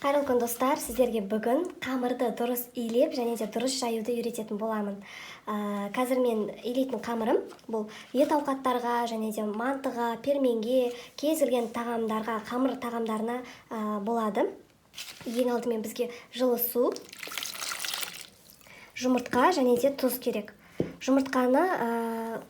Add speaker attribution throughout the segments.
Speaker 1: Кайрылы күн достар, сіздерге бүгін қамырды дұрыс илеп және де дұрыс жаюды үйрететін боламын. Қазір мен илейтін қамырым бұл ет ауқаттарға және де мантыға, перменге, кез келген тағамдарға, қамыр тағамдарына болады. Ең алдымен бізге жылы су, жұмыртқа және де тұз керек. Жұмыртқаны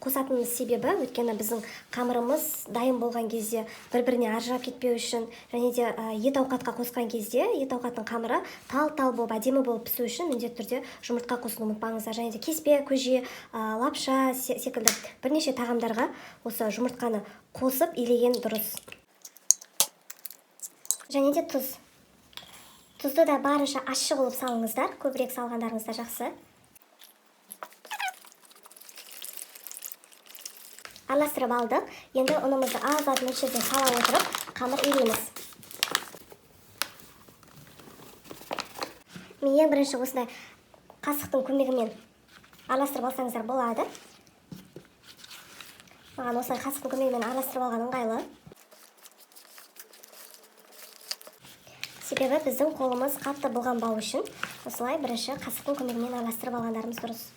Speaker 1: қосатынымыз себебі, өйткені біздің қамырымыз дайын болған кезде бір-біріне ажырап кетпеу үшін, және де ет ауқатқа қосқан кезде ет ауқаттың қамыры тал-тал болып, әдемі болып пісу үшін міндетті түрде жұмыртқа қосуды ұмытпаңыздар. Және де кеспе, көже, лапша секілді бірнеше тағамдарға осы жұмыртқаны қосып илеген дұрыс. Және де тұз. Тұзды да барынша ащы қылып салыңыздар, көбірек салғандарыңыз да жақсы. Араластырып алдық. Енді ұнымызды аз-аз мөлшерде сала отырып, қамыр илейміз. Мен ең бірінші осындай қасықтың көмегімен араластырып алсаңыздар болады. Маған осылай қасықтың көмегімен араластырып алған ыңғайлы. Себебі біздің қолымыз қатты бұлғанбау үшін осылай бірінші қасықтың көмегімен араластырып алғандарымыз дұрыс.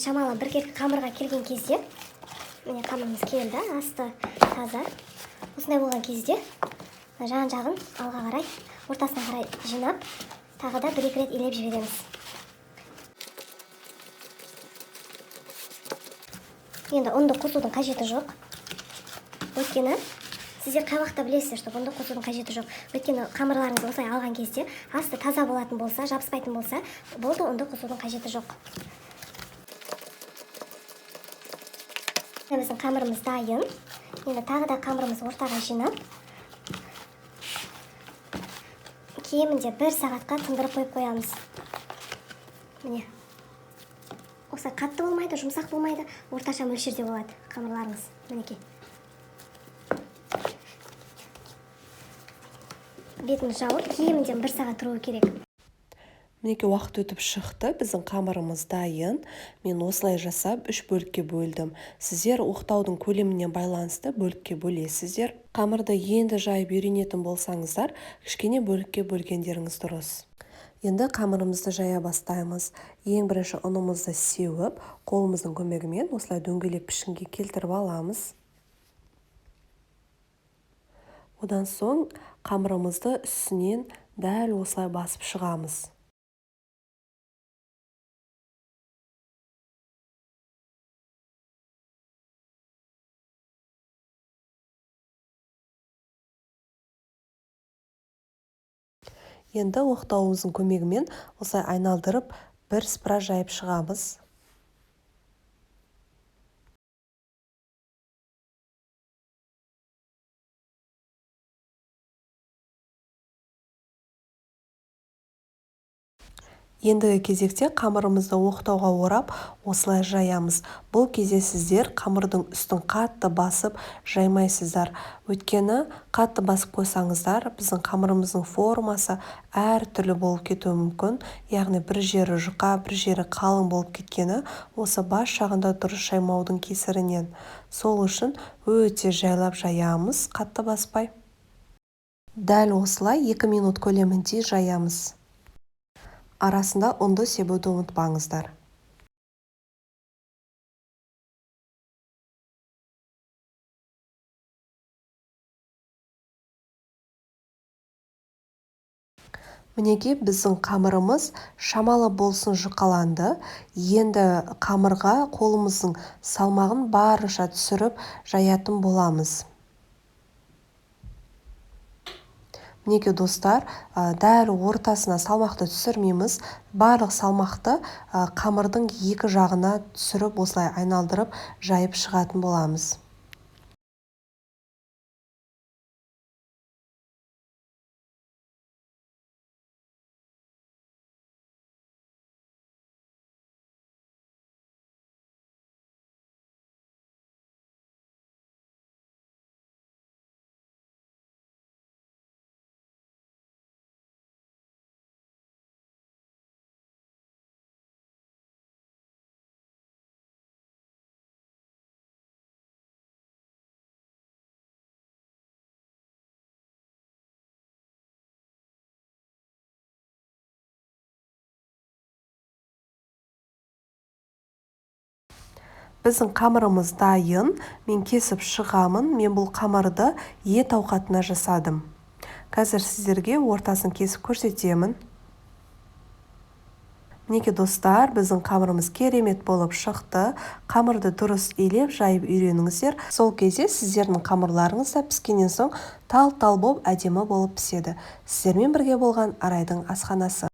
Speaker 1: Шамалы бір кепкі қамырға келген кезде, міне қамырымыз келді, асты таза. Осындай болған кезде жан-жағын алға қарай, ортасына қарай жинап, тағы да бір-екі рет илеп жібереміз. Енді ұнды қосудың қажеті жоқ. Өйткені сіздер қай уақытта білесіздер, что ұнды қосудың қажеті жоқ. Өйткені қамырларыңызды осылай алған кезде асты таза болатын болса, жабыспайтын болса, болды, ұнды қосудың қажеті жоқ. Біздің қамырымыз дайын. Енді тағы да қамырымызды ортаға жинап, кемінде 1 сағатқа тындырып қойып қоямыз. Міне. Осылай қатты болмайды, жұмсақ болмайды, орташа мөлшерде болады қамырларыңыз. Мінекей. Бетін жауып, кемінде 1 сағат тұруы керек.
Speaker 2: Мінеке уақыт өтіп шықты, біздің қамырымыз дайын. Мен осылай жасап 3 бөлікке бөлдім. Сіздер оқтаудың көлеміне байланысты бөлікке бөлесіздер. Қамырды енді жайып үйренетін болсаңыздар, кішкене бөлікке бөлгендеріңіз дұрыс. Енді қамырымызды жая бастаймыз. Ең бірінші ұнымызды сеуіп, қолымыздың көмегімен осылай дөңгелек пішінге келтіріп аламыз. Одан соң қамырымызды үстінен дәл осылай басып шығамыз. Енді оқтауымыздың көмегімен осылай айналдырып, бірсыпыра жайып шығамыз. Ендігі кезекте қамырымызды оқтауға орап, осылай жаямыз. Бұл кезде сіздер қамырдың үстін қатты басып жаймайсыздар. Өйткені қатты басып қойсаңыздар, біздің қамырымыздың формасы әр түрлі болып кетуі мүмкін. Яғни бір жері жұқа, бір жері қалың болып кеткені осы бас жағында дұрыс жаймаудың кесірінен. Сол үшін өте жайлап жаямыз, қатты баспай. Дәл осылай 2 минут көлемінде жаямыз. Арасында ұнды себуді ұмытпаңыздар. Мінеке біздің қамырымыз шамалы болсын жұқаланды. Енді қамырға қолымыздың салмағын барынша түсіріп жаятын боламыз. Мінеке достар, дәл ортасына салмақты түсірмейміз. Барлық салмақты қамырдың екі жағына түсіріп осылай айналдырып жайып шығатын боламыз. Біздің қамырымыз дайын. Мен кесіп шығамын. Мен бұл қамырды ет ауқатына жасадым. Қазір сіздерге ортасын кесіп көрсетемін. Мінекей достар, біздің қамырымыз керемет болып шықты. Қамырды дұрыс илеп, жайып үйреніңіздер. Сол кезде сіздердің қамырларыңыз да піскеннен соң тал-тал болып әдемі болып піседі. Сіздермен бірге болған Арайдың асханасы.